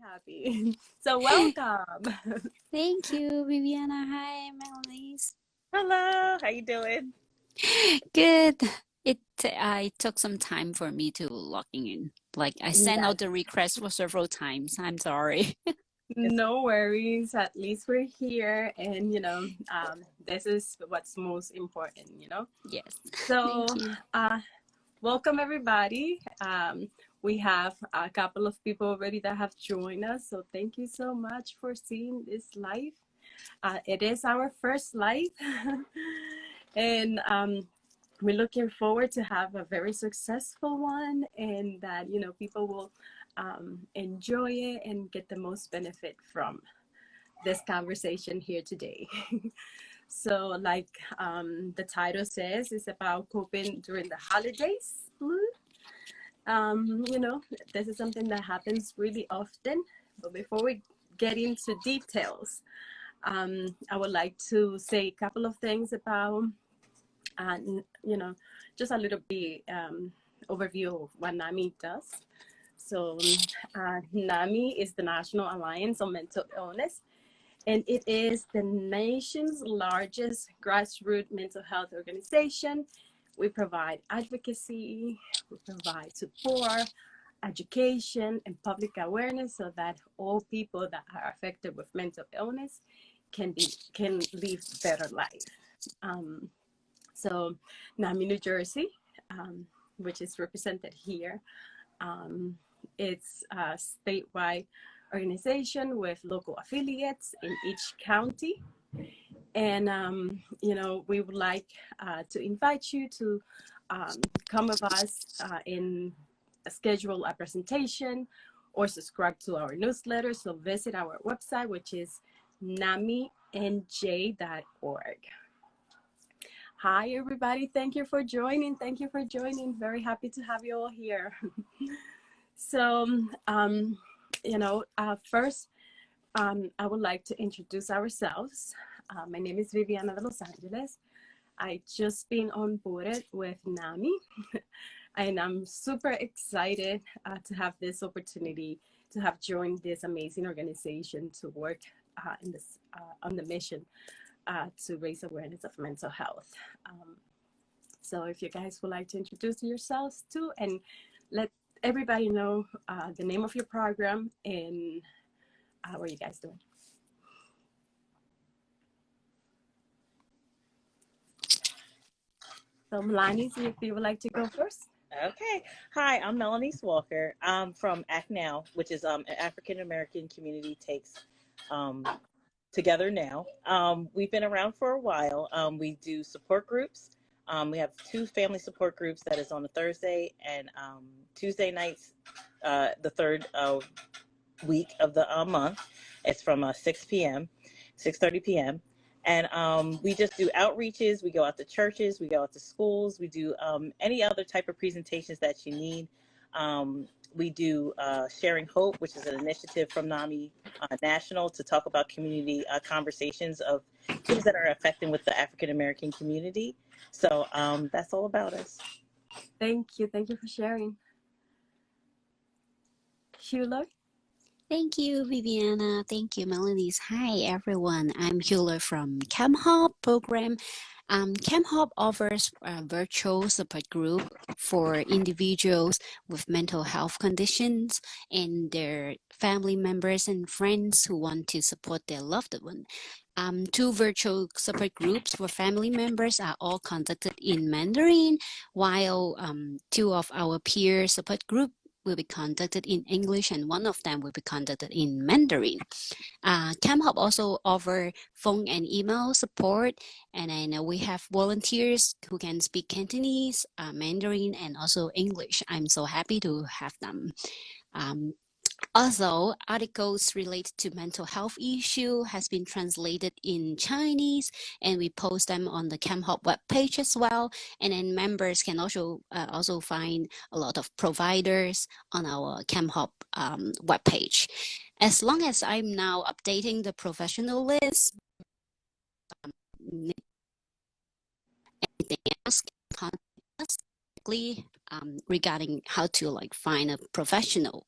happy. So welcome. Thank you, Viviana. Hi, Melanie. Hello, how you doing? Good. It took some time for me to logging in. Like I sent Yes, out the request for several times. I'm sorry. It's no worries. At least we're here, and this is what's most important. Yes. Thank So, you. welcome everybody. We have a couple of people already that have joined us. So thank you so much for seeing this live. It is our first live, and we're looking forward to have a very successful one, and that people will enjoy it and get the most benefit from this conversation here today. So, like the title says, it's about coping during the holidays. You know, this is something that happens really often. But before we get into details, I would like to say a couple of things about, uh, you know, just a little bit overview of what NAMI does. So, NAMI is the National Alliance on Mental Illness, and it is the nation's largest grassroots mental health organization. We provide advocacy, we provide support, education, and public awareness so that all people that are affected with mental illness can live better life. Um, so, NAMI New Jersey, which is represented here, um, it's a statewide organization with local affiliates in each county. And, we would like to invite you to come with us in schedule a presentation or subscribe to our newsletter. So visit our website, which is naminj.org. Hi, everybody. Thank you for joining. Thank you for joining. Very happy to have you all here. So, first, I would like to introduce ourselves. My name is Viviana de Los Angeles. I just been onboarded with NAMI, and I'm super excited to have this opportunity to have joined this amazing organization to work on the mission to raise awareness of mental health. So if you guys would like to introduce yourselves too, and let everybody know the name of your program and what are you guys doing? So Melanie, if you would like to go first. okay. Hi, I'm Melanie Walker. I'm from ACT Now, which is an African American community takes um, together now. We've been around for a while. We do support groups. We have two family support groups that is on a Thursday and Tuesday nights, the third week of the month. It's from 6 p.m., 6:30 p.m. And we just do outreaches. We go out to churches. We go out to schools. We do any other type of presentations that you need. We do Sharing Hope, which is an initiative from NAMI National to talk about community conversations of things that are affecting with the African American community. So that's all about us. Thank you. Thank you for sharing. Sheila? Thank you, Viviana. Thank you, Melanie. Hi, everyone. I'm Hula from CamHop program. CamHop offers a virtual support group for individuals with mental health conditions and their family members and friends who want to support their loved one. Two virtual support groups for family members are all conducted in Mandarin, while two of our peer support group will be conducted in English and one of them will be conducted in Mandarin. CamHub also offer phone and email support, and then we have volunteers who can speak Cantonese, Mandarin, and also English. I'm so happy to have them. Also, articles related to mental health issue has been translated in Chinese, and we post them on the CamHop webpage as well. And then members can also find a lot of providers on our CamHop webpage. As long as I'm now updating the professional list, anything else can contact us regarding how to find a professional.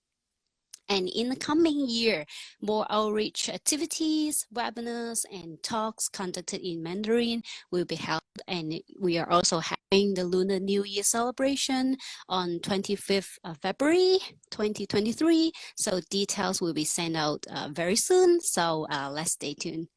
And in the coming year, more outreach activities, webinars, and talks conducted in Mandarin will be held. And we are also having the Lunar New Year celebration on 25th of February 2023. So details will be sent out very soon. So let's stay tuned.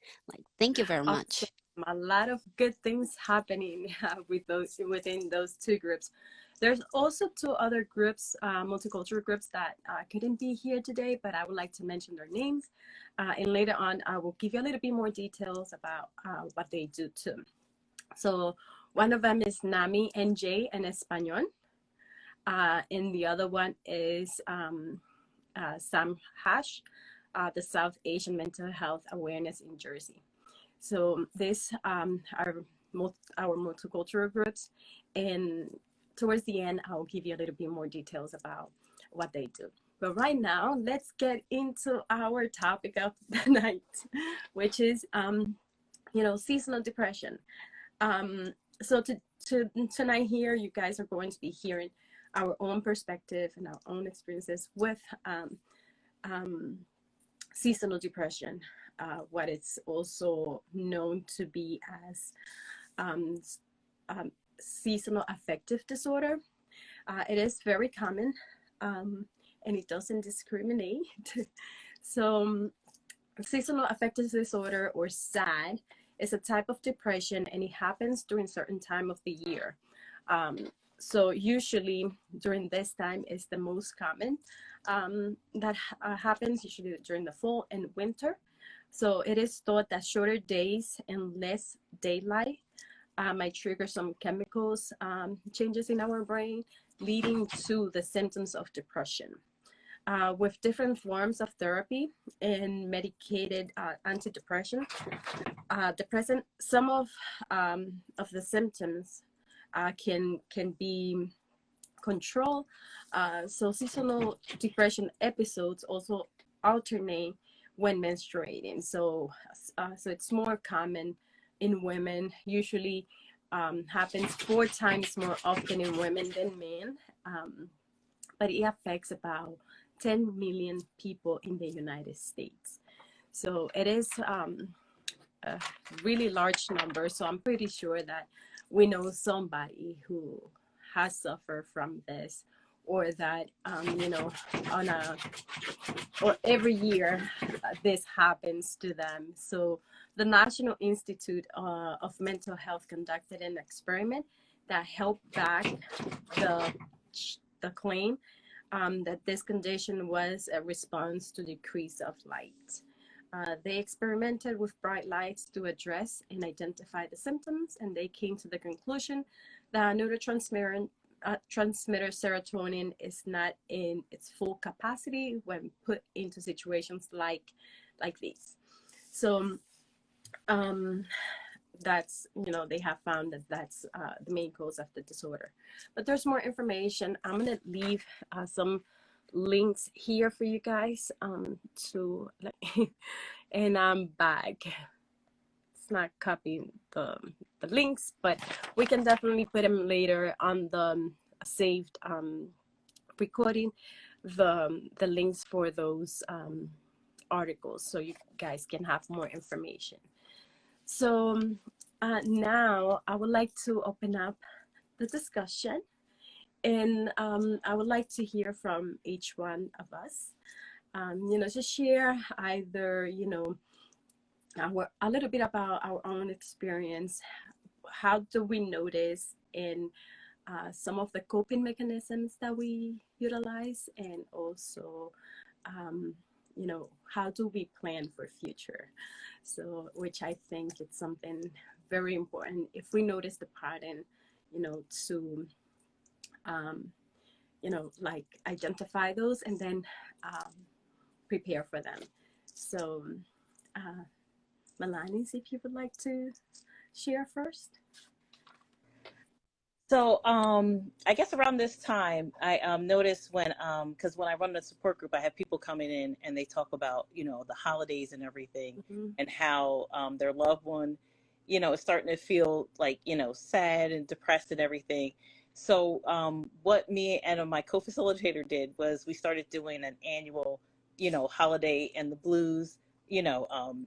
Thank you very much. Awesome. A lot of good things happening within those two groups. There's also two other groups, multicultural groups that couldn't be here today, but I would like to mention their names. And later on, I will give you a little bit more details about what they do too. So one of them is NAMI NJ en Español. And the other one is Sam Hash, the South Asian Mental Health Awareness in Jersey. So these are our multicultural groups, and towards the end, I'll give you a little bit more details about what they do. But right now, let's get into our topic of the night, which is, seasonal depression. So tonight here, you guys are going to be hearing our own perspective and our own experiences with seasonal depression, what it's also known to be as seasonal affective disorder. It is very common, and it doesn't discriminate. So seasonal affective disorder, or SAD, is a type of depression, and it happens during certain time of the year. So usually during this time is the most common. That happens usually during the fall and winter. So it is thought that shorter days and less daylight might trigger some chemicals changes in our brain, leading to the symptoms of depression. With different forms of therapy and medicated antidepressant, some of the symptoms can be controlled. So seasonal depression episodes also alternate when menstruating. So it's more common in women. Usually happens 4 times more often in women than men, but it affects about 10 million people in the United States. So it is a really large number. So I'm pretty sure that we know somebody who has suffered from this, or that or every year this happens to them. So the National Institute of Mental Health conducted an experiment that helped back the claim that this condition was a response to decrease of light. They experimented with bright lights to address and identify the symptoms, and they came to the conclusion that neurotransmitter serotonin is not in its full capacity when put into situations like these. So that's, they have found that that's the main cause of the disorder. But there's more information. I'm going to leave some links here for you guys and I'm back. It's not copying the links, but we can definitely put them later on the saved recording, the links for those articles, so you guys can have more information. So now I would like to open up the discussion, and I would like to hear from each one of us, to share either, a little bit about our own experience. How do we notice in some of the coping mechanisms that we utilize, and also, how do we plan for future? So, which I think it's something very important. If we notice the pattern, to, identify those and then prepare for them. So, Melanie, if you would like to share first. So I guess around this time, I noticed because when I run the support group, I have people coming in and they talk about, the holidays and everything, mm-hmm. and how their loved one, is starting to feel like, sad and depressed and everything. So what me and my co-facilitator did was we started doing an annual holiday and the blues,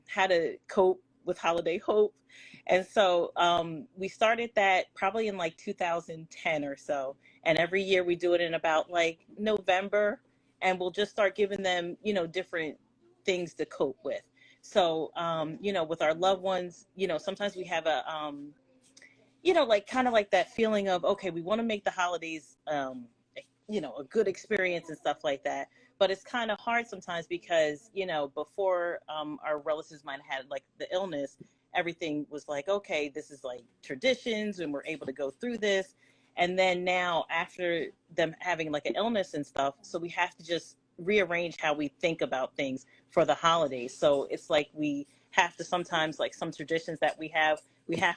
how to cope with holiday hope. And so we started that probably in like 2010 or so. And every year we do it in about like November, and we'll just start giving them, different things to cope with. So, with our loved ones, sometimes we have like kind of like that feeling of, okay, we want to make the holidays, a good experience and stuff like that. But it's kind of hard sometimes because, before our relatives might have had like the illness, everything was like, okay, this is like traditions and we're able to go through this. And then now after them having like an illness and stuff, so we have to just rearrange how we think about things for the holidays. So it's like we have to sometimes, like some traditions that we have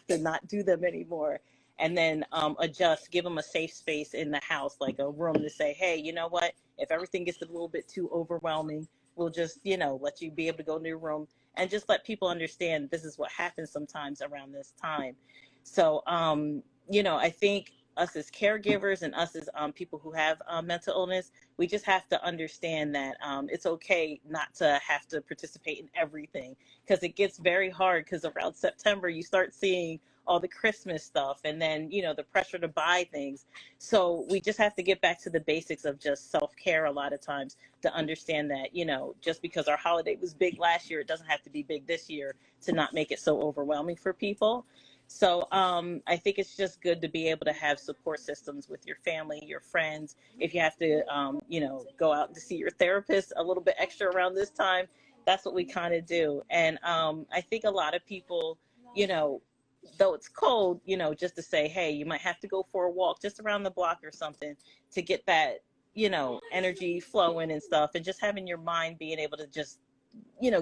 to not do them anymore, and then adjust, give them a safe space in the house, like a room to say, hey, you know what, if everything gets a little bit too overwhelming, we'll just, let you be able to go in your room, and just let people understand this is what happens sometimes around this time. So, I think us as caregivers and us as people who have mental illness, we just have to understand that it's okay not to have to participate in everything, because it gets very hard, because around September you start seeing all the Christmas stuff, and then the pressure to buy things. So we just have to get back to the basics of just self-care a lot of times, to understand that just because our holiday was big last year, it doesn't have to be big this year, to not make it so overwhelming for people. So I think it's just good to be able to have support systems with your family, your friends. If you have to, go out to see your therapist a little bit extra around this time, that's what we kind of do. And I think a lot of people, you know, though it's cold, just to say, hey, you might have to go for a walk just around the block or something, to get that, energy flowing and stuff, and just having your mind being able to just,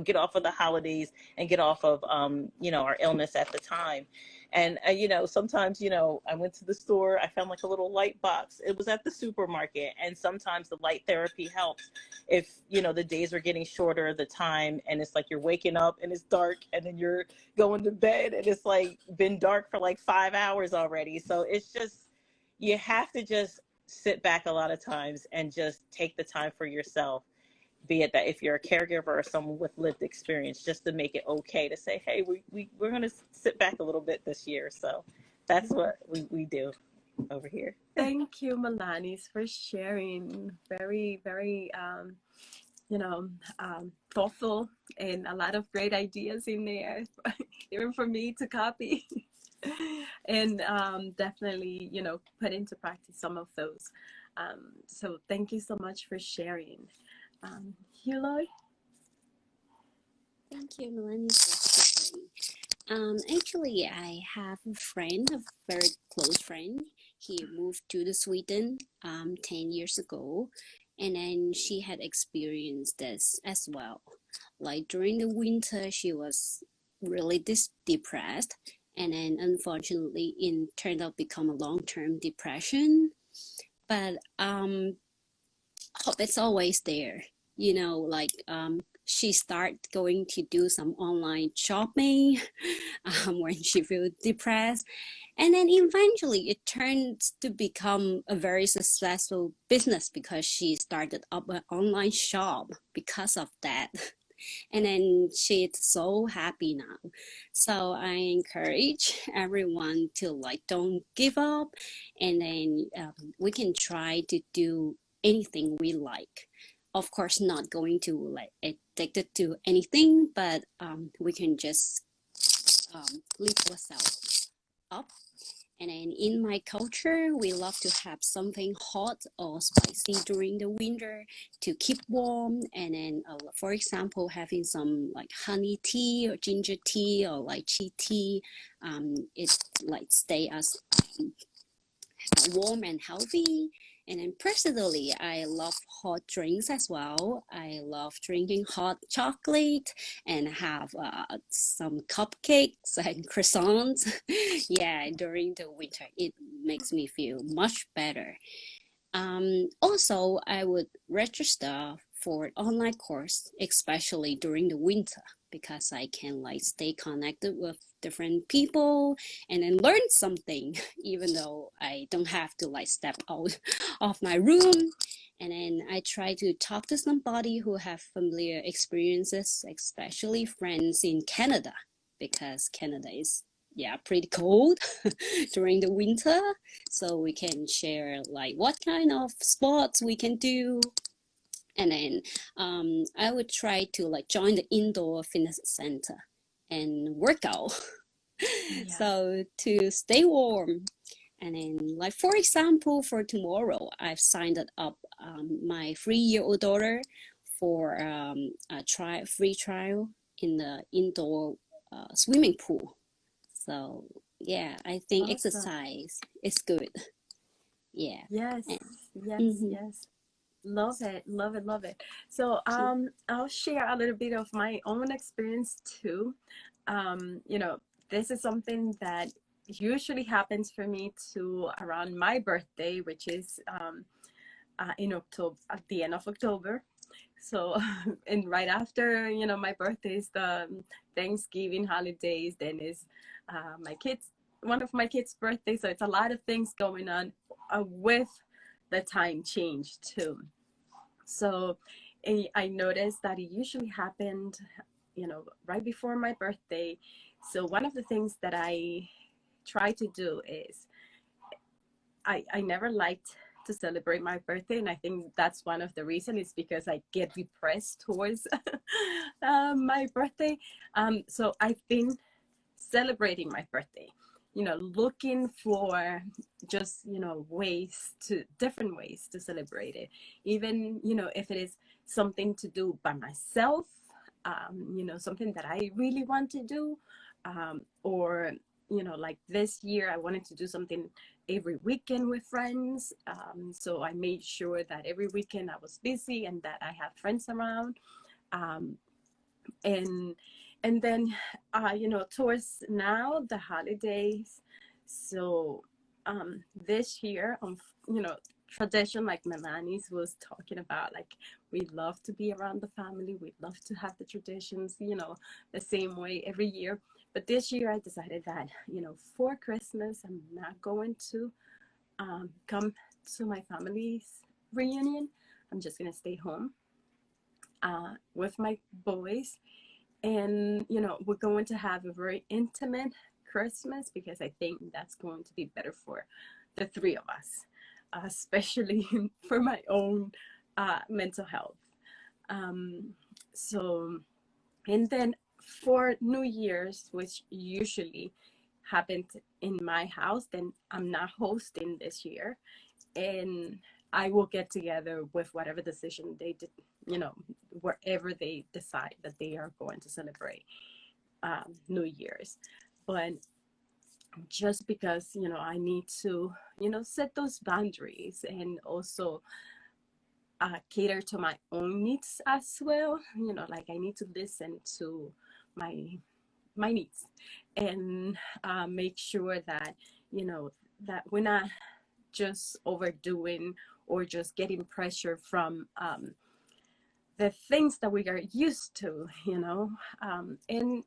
get off of the holidays and get off of, our illness at the time. And, sometimes, I went to the store, I found like a little light box. It was at the supermarket. And sometimes the light therapy helps if, the days are getting shorter, the time, and it's like you're waking up and it's dark, and then you're going to bed and it's like been dark for like 5 hours already. So it's just, you have to just sit back a lot of times and just take the time for yourself, be it that if you're a caregiver or someone with lived experience, just to make it okay to say, hey, we're going to sit back a little bit this year. So that's what we do over here. Thank you, Melanis, for sharing. Very, very, thoughtful, and a lot of great ideas in there, even for me to copy. And definitely, put into practice some of those. So thank you so much for sharing. Huloy? Thank you, Melanie, for sharing. Actually, I have a friend, a very close friend. He moved to the Sweden 10 years ago, and then she had experienced this as well. Like during the winter, she was really depressed, and then unfortunately, it turned out become a long-term depression. But hope it's always there. She started going to do some online shopping when she feels depressed. And then eventually it turns to become a very successful business because she started up an online shop because of that. And then she's so happy now. So I encourage everyone to don't give up, and then we can try to do anything we like. Of course, not going to addicted to anything, but we can just lift ourselves up. And then in my culture, we love to have something hot or spicy during the winter to keep warm. And then, for example, having some honey tea or ginger tea or lychee tea, it stay us warm and healthy. And then personally, I love hot drinks as well. I love drinking hot chocolate and have some cupcakes and croissants. Yeah, during the winter, it makes me feel much better. Also, I would register for an online course, especially during the winter, because I can stay connected with different people and then learn something, even though I don't have to step out of my room. And then I try to talk to somebody who have familiar experiences, especially friends in Canada, because Canada is pretty cold during the winter. So we can share like what kind of sports we can do. And then I would try to like join the indoor fitness center and work out. Yeah. So to stay warm. And then, like for example, for tomorrow, I've signed up my 3-year-old daughter for a free trial in the indoor swimming pool. So yeah, I think Awesome. exercise is good. Yeah. Yes, And, yes, mhm. yes. Love it, love it, love it. So I'll share a little bit of my own experience too. You know, this is something that usually happens for me too around my birthday, which is in October, at the end of October. So, and right after, you know, my birthday is the Thanksgiving holidays, then is one of my kids' birthday. So it's a lot of things going on with the time change too. So I noticed that it usually happened, you know, right before my birthday. So one of the things that I try to do is I never liked to celebrate my birthday, and I think that's one of the reasons is because I get depressed towards my birthday. So I've been celebrating my birthday, you know, looking for just, you know, different ways to celebrate it, even, you know, if it is something to do by myself, you know, something that I really want to do, or, you know, like this year I wanted to do something every weekend with friends, so I made sure that every weekend I was busy and that I have friends around, um, and then you know, towards now the holidays. So this year, you know, tradition, like Melani's was talking about, like we love to be around the family, we love to have the traditions, you know, the same way every year. But this year I decided that, you know, for Christmas I'm not going to come to my family's reunion. I'm just gonna stay home with my boys, and you know, we're going to have a very intimate Christmas because I think that's going to be better for the three of us, especially for my own mental health. um, so and then for New Year's, which usually happened in my house, then I'm not hosting this year, and I will get together with whatever decision they did, you know, wherever they decide that they are going to celebrate New Year's. But just because, you know, I need to, you know, set those boundaries and also cater to my own needs as well. You know, like I need to listen to my needs and make sure that, you know, that we're not just overdoing or just getting pressure from the things that we are used to, you know. And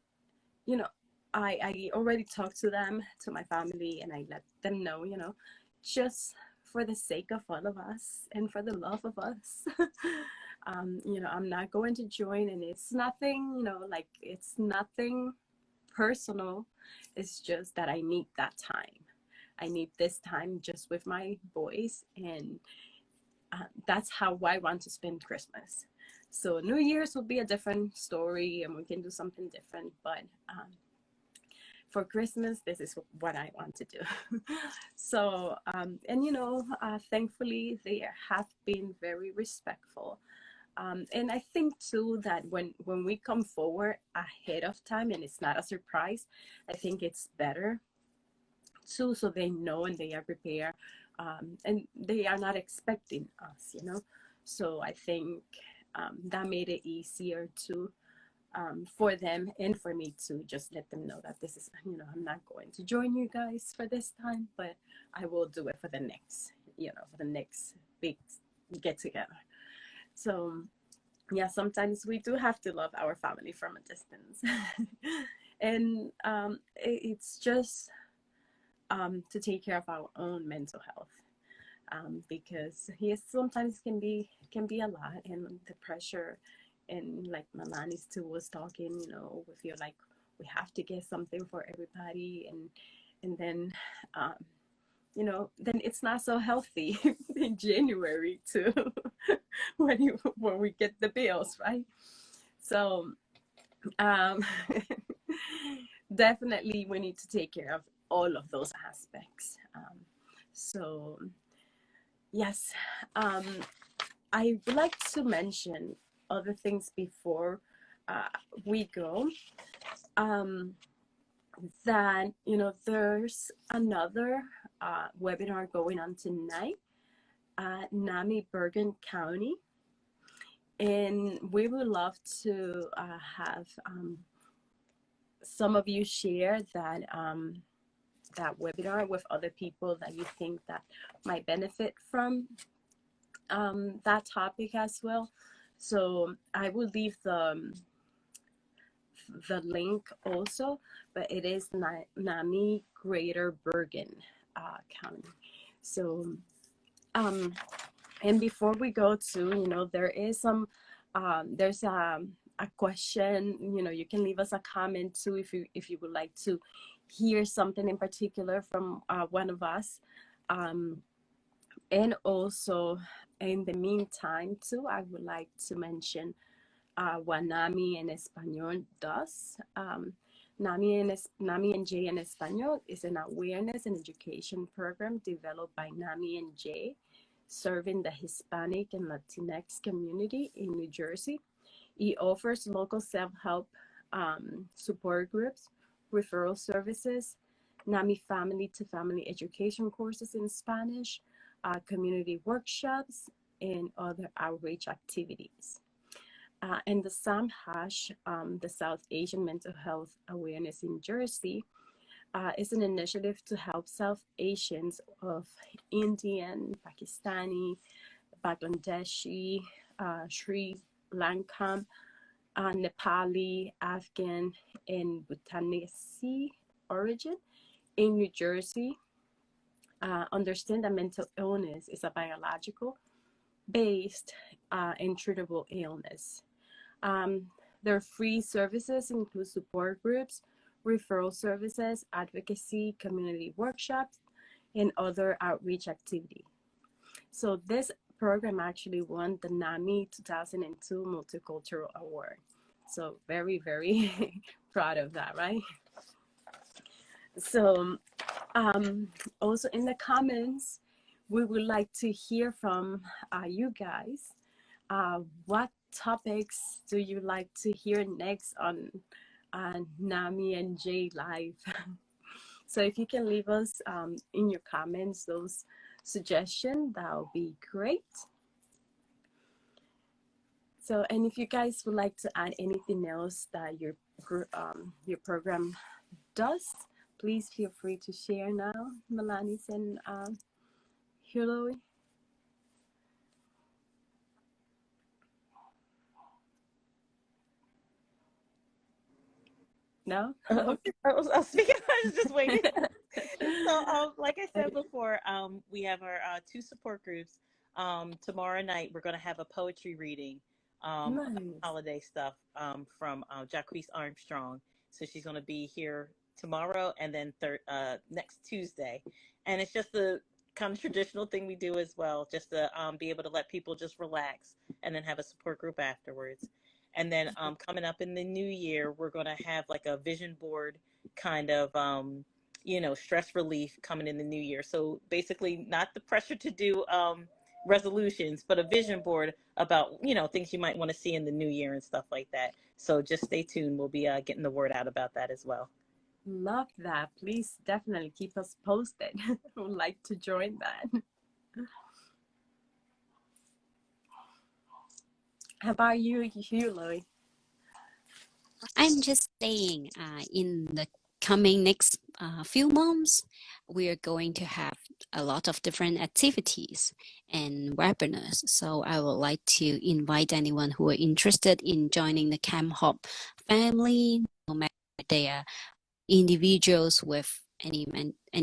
you know, I already talked to them, to my family, and I let them know, you know, just for the sake of all of us and for the love of us, you know, I'm not going to join, and it's nothing, you know, like it's nothing personal. It's just that I need that time. I need this time just with my boys, and that's how I want to spend Christmas. So New Year's will be a different story, and we can do something different. But for Christmas, this is what I want to do. So, and you know, thankfully they have been very respectful. And I think too that when we come forward ahead of time and it's not a surprise, I think it's better too, so they know and they are prepared, and they are not expecting us, you know. So I think that made it easier to for them and for me to just let them know that this is, you know, I'm not going to join you guys for this time, but I will do it for the next, you know, for the next big get together. So yeah, sometimes we do have to love our family from a distance. And it's just to take care of our own mental health. because he sometimes can be a lot, and the pressure, and like Malani's too was talking, we feel like we have to get something for everybody, and then then it's not so healthy in January too when we get the bills, right? So um, definitely we need to take care of all of those aspects. So yes, I would like to mention other things before we go. That there's another webinar going on tonight at NAMI Bergen County, and we would love to have some of you share that webinar with other people that you think that might benefit from that topic as well. So I will leave the link also, but it is NAMI Greater Bergen County. So and before we go to, there is some there's a question, you can leave us a comment too if you would like to hear something in particular from one of us. And also in the meantime too, I would like to mention what NAMI en Español does. NAMI and J en Español is an awareness and education program developed by NAMI and J, serving the Hispanic and Latinx community in New Jersey. It offers local self-help support groups, referral services, NAMI family-to-family education courses in Spanish, community workshops, and other outreach activities. And the SAMHASH, the South Asian Mental Health Awareness in Jersey, is an initiative to help South Asians of Indian, Pakistani, Bangladeshi, Sri Lankan, Nepali, Afghan, and Bhutanese origin in New Jersey understand that mental illness is a biological based and treatable illness. Their free services include support groups, referral services, advocacy, community workshops, and other outreach activity. So this program actually won the NAMI 2002 Multicultural Award. So very, very proud of that, right? So also in the comments, we would like to hear from you guys. What topics do you like to hear next on NAMI and J Live? So if you can leave us in your comments those suggestions, that would be great. So, and if you guys would like to add anything else that your program does, please feel free to share now, Melanis and Hillary. No? Okay. I was speaking. I was just waiting. So, like I said before, we have our 2 support groups. Tomorrow night, we're going to have a poetry reading, Nice. holiday stuff from Jacquees Armstrong. So she's going to be here tomorrow and then next Tuesday. And it's just the kind of traditional thing we do as well, just to be able to let people just relax and then have a support group afterwards. And then coming up in the new year, we're going to have like a vision board kind of, stress relief coming in the new year. So basically not the pressure to do resolutions, but a vision board about, things you might want to see in the new year and stuff like that. So just stay tuned. We'll be getting the word out about that as well. Love that. Please definitely keep us posted. I would like to join that. How about you, Hillary? I'm just saying, in the coming next few months, we are going to have a lot of different activities and webinars. So I would like to invite anyone who are interested in joining the CamHop family, no matter they are individuals with any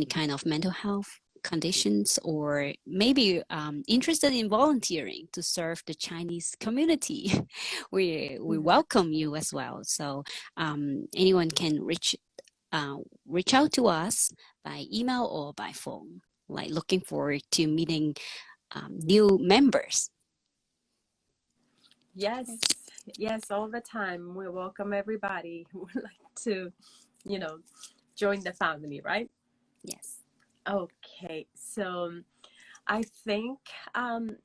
kind of mental health conditions, or maybe interested in volunteering to serve the Chinese community, we welcome you as well. So anyone can reach out to us by email or by phone. Like, looking forward to meeting new members. Yes, all the time. We welcome everybody who would like to, join the family, right? Yes. Okay, so I think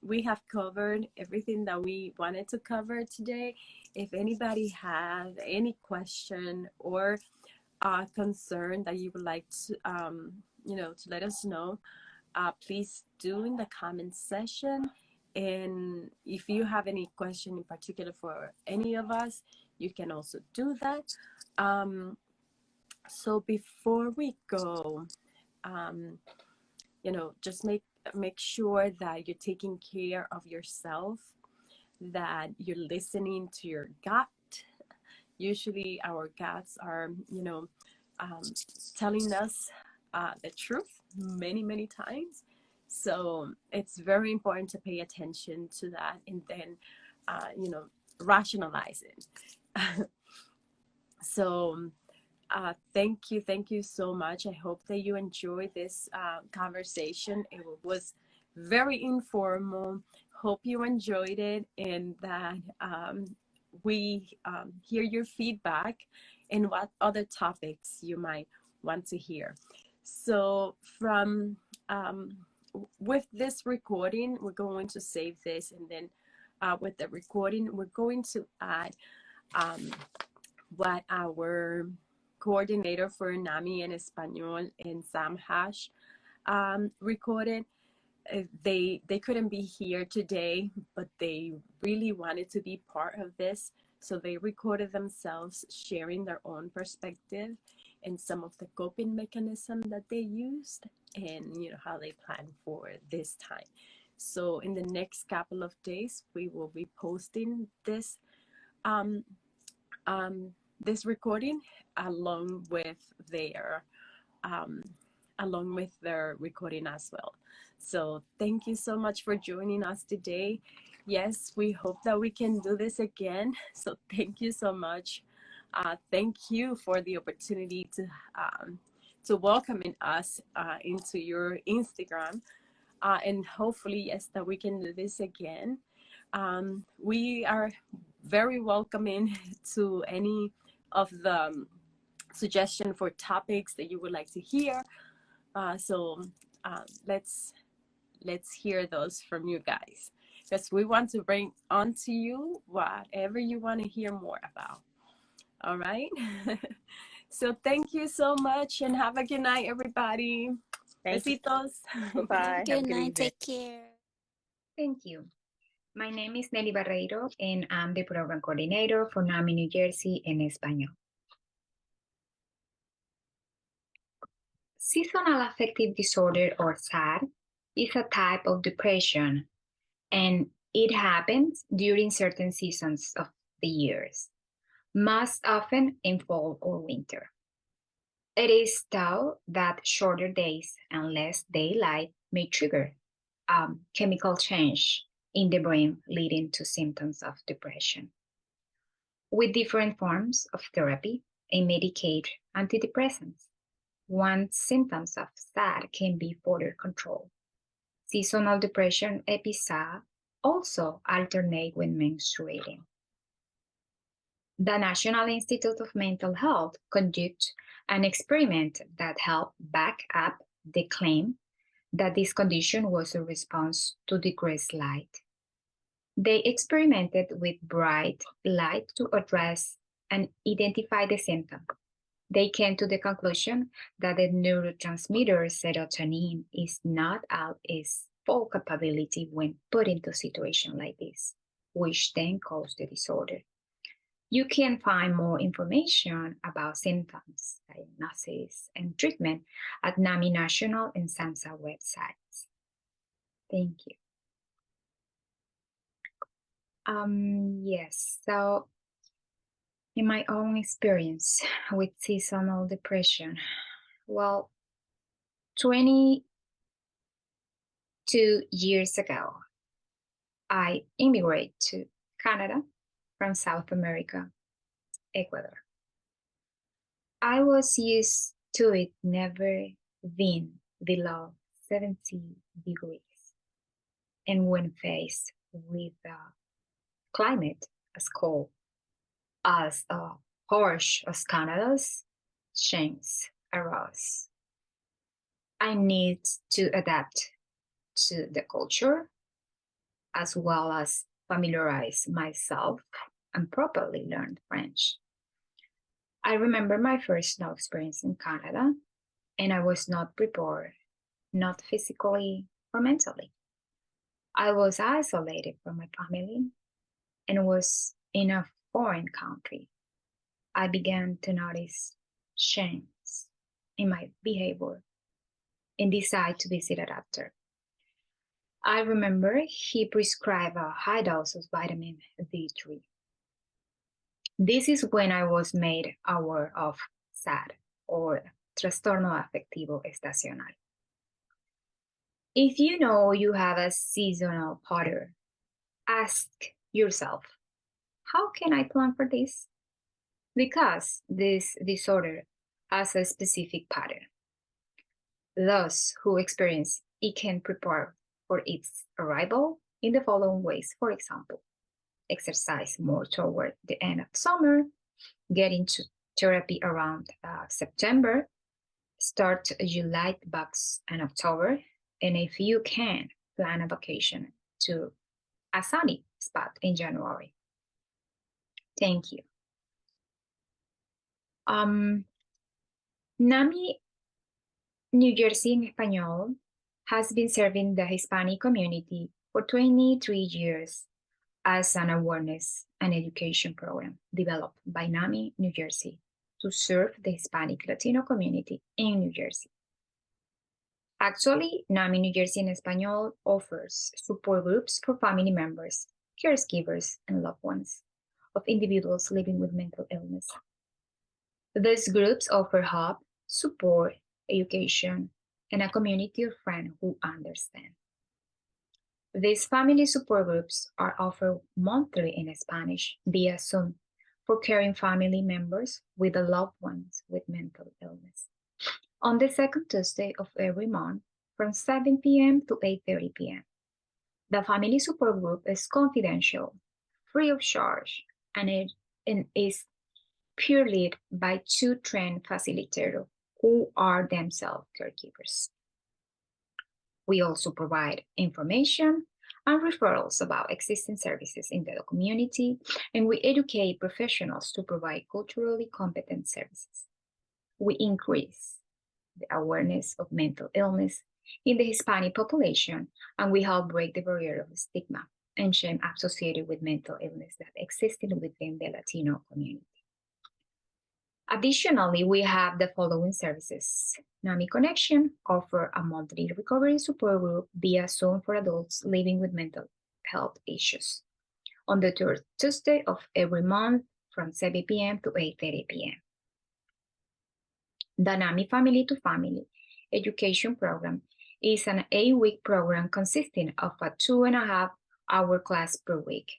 we have covered everything that we wanted to cover today. If anybody has any question or concern that you would like to, to let us know, please do in the comment section. And if you have any question in particular for any of us, you can also do that. So before we go, just make sure that you're taking care of yourself, that you're listening to your gut. Usually our guts are, telling us the truth many times. So it's very important to pay attention to that and then, rationalize it. So thank you so much. I hope that you enjoyed this conversation. It was very informal. Hope you enjoyed it, and that we hear your feedback and what other topics you might want to hear. So from with this recording, we're going to save this, and then with the recording, we're going to add what our coordinator for NAMI en Español and Sam Hash recorded. They couldn't be here today, but they really wanted to be part of this. So they recorded themselves sharing their own perspective and some of the coping mechanism that they used, and how they plan for this time. So in the next couple of days, we will be posting this this recording along with their recording as well. So thank you so much for joining us today. Yes, we hope that we can do this again. So thank you so much. Thank you for the opportunity to welcoming us into your Instagram, and hopefully, yes, that we can do this again. We are very welcoming to any of the suggestion for topics that you would like to hear. So let's hear those from you guys, because we want to bring on to you whatever you want to hear more about. All right. So thank you so much, and have a good night, everybody. Besitos. Bye. Good night. Take care. Thank you. My name is Nelly Barreiro, and I'm the program coordinator for NAMI New Jersey en Español. Seasonal Affective Disorder, or SAD, is a type of depression, and it happens during certain seasons of the years, most often in fall or winter. It is thought that shorter days and less daylight may trigger chemical change in the brain, leading to symptoms of depression. With different forms of therapy and Medicaid antidepressants, one's symptoms of SAD can be further controlled. Seasonal depression episodes also alternate when menstruating. The National Institute of Mental Health conducted an experiment that helped back up the claim that this condition was a response to decreased light. They experimented with bright light to address and identify the symptom. They came to the conclusion that the neurotransmitter serotonin is not at its full capability when put into a situation like this, which then caused the disorder. You can find more information about symptoms, diagnosis, and treatment at NAMI National and SAMHSA websites. Thank you. Yes, so in my own experience with seasonal depression, well, 20 2 years ago, I immigrated to Canada from South America, Ecuador. I was used to it never being below 70 degrees. And when faced with a climate as cold as harsh as Canada's, change arose. I need to adapt to the culture as well as familiarize myself and properly learn French. I remember my first snow experience in Canada, and I was not prepared, not physically or mentally. I was isolated from my family and was in a foreign country. I began to notice changes in my behavior and decided to visit a doctor. I remember he prescribed a high dose of vitamin D3. This is when I was made aware of SAD, or trastorno afectivo estacional. If you know you have a seasonal pattern, ask yourself, how can I plan for this? Because this disorder has a specific pattern. Those who experience it can prepare for its arrival in the following ways. For example, exercise more toward the end of summer, get into therapy around September, start July bucks in October, and if you can, plan a vacation to a sunny spot in January. Thank you. NAMI New Jersey in Español has been serving the Hispanic community for 23 years as an awareness and education program developed by NAMI New Jersey to serve the Hispanic Latino community in New Jersey. Actually, NAMI New Jersey in Español offers support groups for family members, caregivers, and loved ones of individuals living with mental illness. These groups offer help, support, education, and a community of friends who understand. These family support groups are offered monthly in Spanish via Zoom for caring family members with the loved ones with mental illness. On the second Tuesday of every month from 7 p.m. to 8:30 p.m. The family support group is confidential, free of charge, and it is purely led by two trained facilitators who are themselves caregivers. We also provide information and referrals about existing services in the community, and we educate professionals to provide culturally competent services. We increase the awareness of mental illness in the Hispanic population, and we help break the barrier of stigma and shame associated with mental illness that existed within the Latino community. Additionally, we have the following services. NAMI Connection offers a monthly recovery support group via Zoom for adults living with mental health issues on the third Tuesday of every month from 7 p.m. to 8:30 p.m. The NAMI Family to Family Education Program is an 8-week program consisting of a 2.5-hour class per week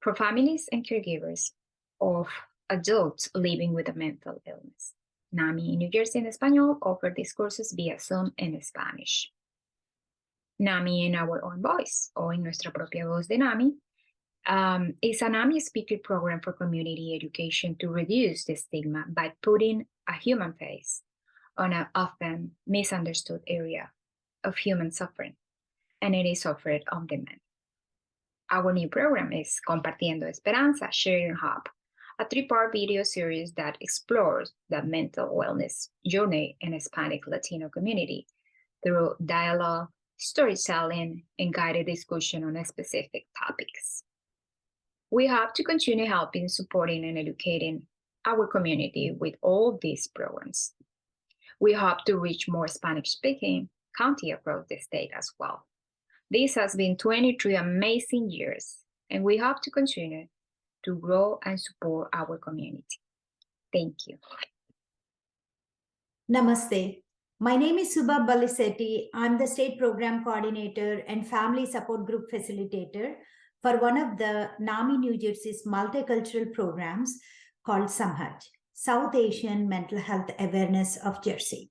for families and caregivers of adults living with a mental illness. NAMI New Jersey en Español offers these courses via Zoom en Spanish. NAMI in our own voice, o en nuestra propia voz de NAMI, is a NAMI speaker program for community education to reduce the stigma by putting a human face on an often misunderstood area of human suffering, and it is offered on demand. Our new program is Compartiendo Esperanza, Sharing Hope, a 3-part video series that explores the mental wellness journey in Hispanic Latino community through dialogue, storytelling, and guided discussion on specific topics. We hope to continue helping, supporting, and educating our community with all these programs. We hope to reach more Spanish-speaking counties across the state as well. This has been 23 amazing years, and we hope to continue to grow and support our community. Thank you. Namaste. My name is Subha Balisetti. I'm the State Program Coordinator and Family Support Group Facilitator for one of the NAMI New Jersey's multicultural programs called SAMHAJ, South Asian Mental Health Awareness of Jersey.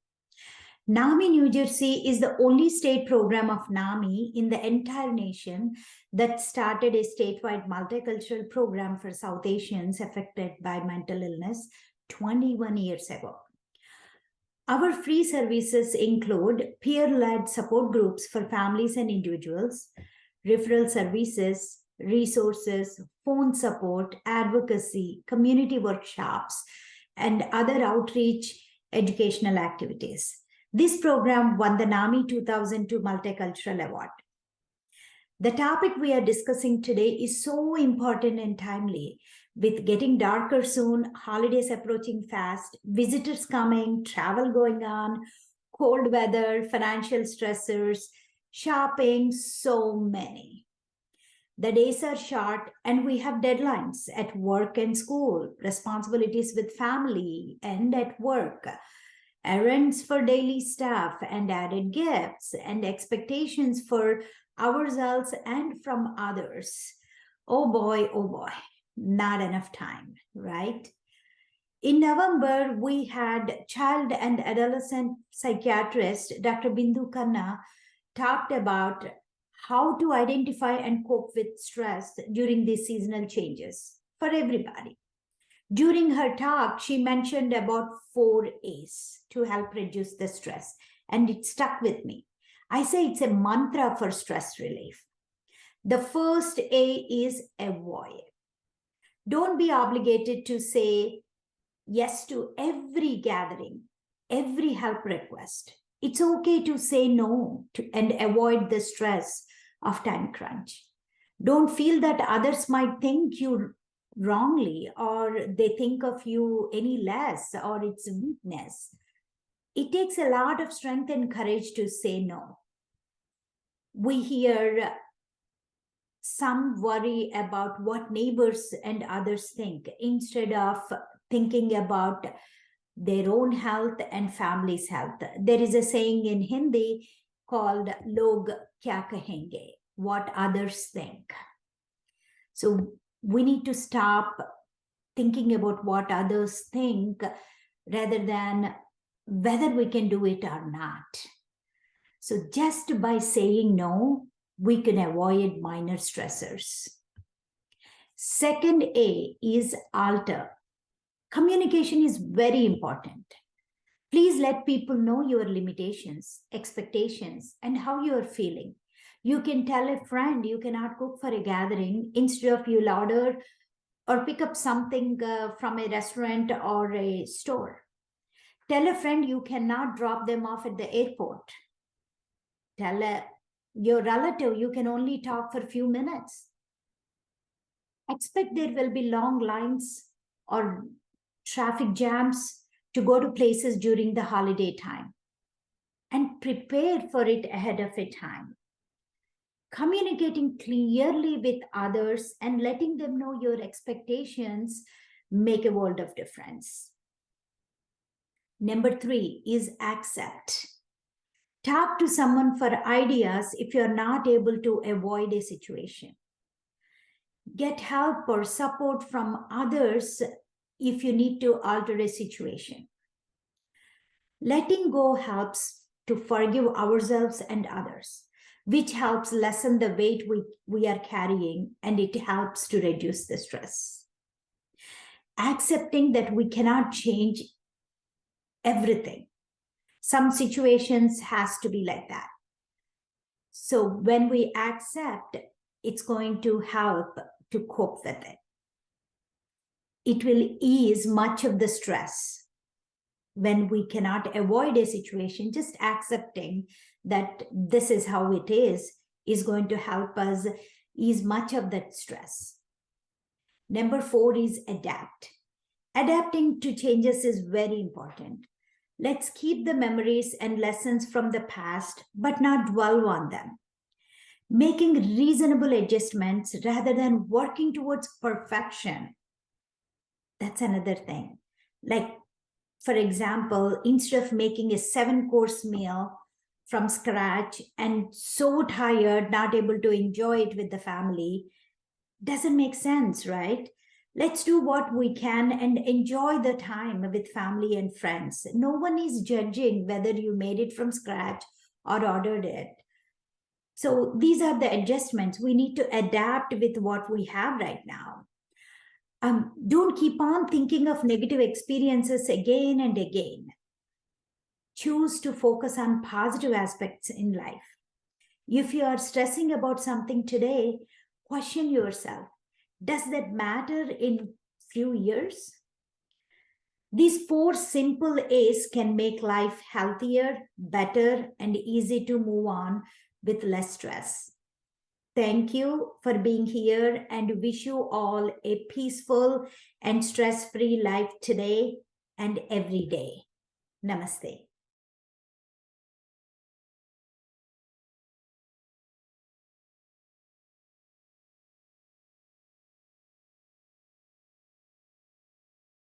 NAMI New Jersey is the only state program of NAMI in the entire nation that started a statewide multicultural program for South Asians affected by mental illness 21 years ago. Our free services include peer-led support groups for families and individuals, referral services, resources, phone support, advocacy, community workshops, and other outreach educational activities. This program won the NAMI 2002 Multicultural Award. The topic we are discussing today is so important and timely. With getting darker soon, holidays approaching fast, visitors coming, travel going on, cold weather, financial stressors, shopping, so many. The days are short and we have deadlines at work and school, responsibilities with family and at work, errands for daily stuff and added gifts, and expectations for ourselves and from others. Oh boy, not enough time, right? In November, we had child and adolescent psychiatrist Dr. Bindu Khanna talked about how to identify and cope with stress during these seasonal changes for everybody. During her talk, she mentioned about 4 A's to help reduce the stress, and it stuck with me. I say it's a mantra for stress relief. The first A is avoid. Don't be obligated to say yes to every gathering, every help request. It's okay to say no and avoid the stress of time crunch. Don't feel that others might think you wrongly or they think of you any less or it's weakness. It takes a lot of strength and courage to say no. We hear some worry about what neighbors and others think instead of thinking about their own health and family's health. There is a saying in Hindi called "Log kya kahenge," what others think. So we need to stop thinking about what others think rather than whether we can do it or not. So just by saying no, we can avoid minor stressors. Second A is alter. Communication is very important. Please let people know your limitations, expectations, and how you are feeling. You can tell a friend you cannot cook for a gathering instead of you'll order or pick up something from a restaurant or a store. Tell a friend you cannot drop them off at the airport. Tell your relative you can only talk for a few minutes. Expect there will be long lines or traffic jams to go to places during the holiday time, and prepare for it ahead of a time. Communicating clearly with others and letting them know your expectations make a world of difference. Number 3 is accept. Talk to someone for ideas if you're not able to avoid a situation. Get help or support from others if you need to alter a situation. Letting go helps to forgive ourselves and others, which helps lessen the weight we are carrying, and it helps to reduce the stress. Accepting that we cannot change everything. Some situations has to be like that. So when we accept, it's going to help to cope with it. It will ease much of the stress. When we cannot avoid a situation, just accepting that this is how it is going to help us ease much of that stress. Number 4 is adapt. Adapting to changes is very important. Let's keep the memories and lessons from the past, but not dwell on them. Making reasonable adjustments rather than working towards perfection. That's another thing. Like For example, instead of making a 7-course meal from scratch and so tired, not able to enjoy it with the family, doesn't make sense, right? Let's do what we can and enjoy the time with family and friends. No one is judging whether you made it from scratch or ordered it. So these are the adjustments. We need to adapt with what we have right now. Don't keep on thinking of negative experiences again and again. Choose to focus on positive aspects in life. If you are stressing about something today, question yourself, does that matter in few years? These 4 simple A's can make life healthier, better, and easy to move on with less stress. Thank you for being here and wish you all a peaceful and stress-free life today and every day. Namaste.